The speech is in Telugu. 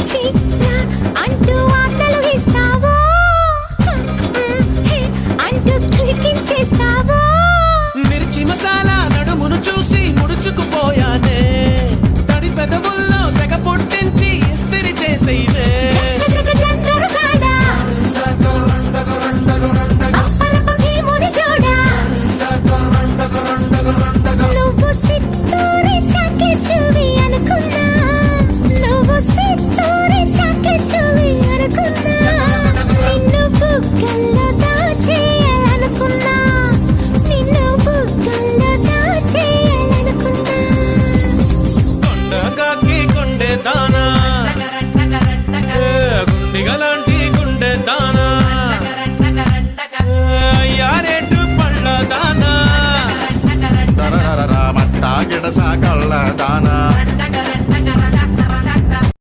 వచ్చి రా అంటూ వార్తలు ఇస్తావో అంటూ క్లికించేస్తావో మిర్చి మసాలా నడుమును చూసి ముడుచుకుపోయానే తడి పెదవుల్లో సెగ పుట్టించి ఇస్తిరి చేసేవే గుండిగలాంటి గుండె దానా యారేటు పళ్ళ దానా మట్టా గిడసా కళ్ళ దానా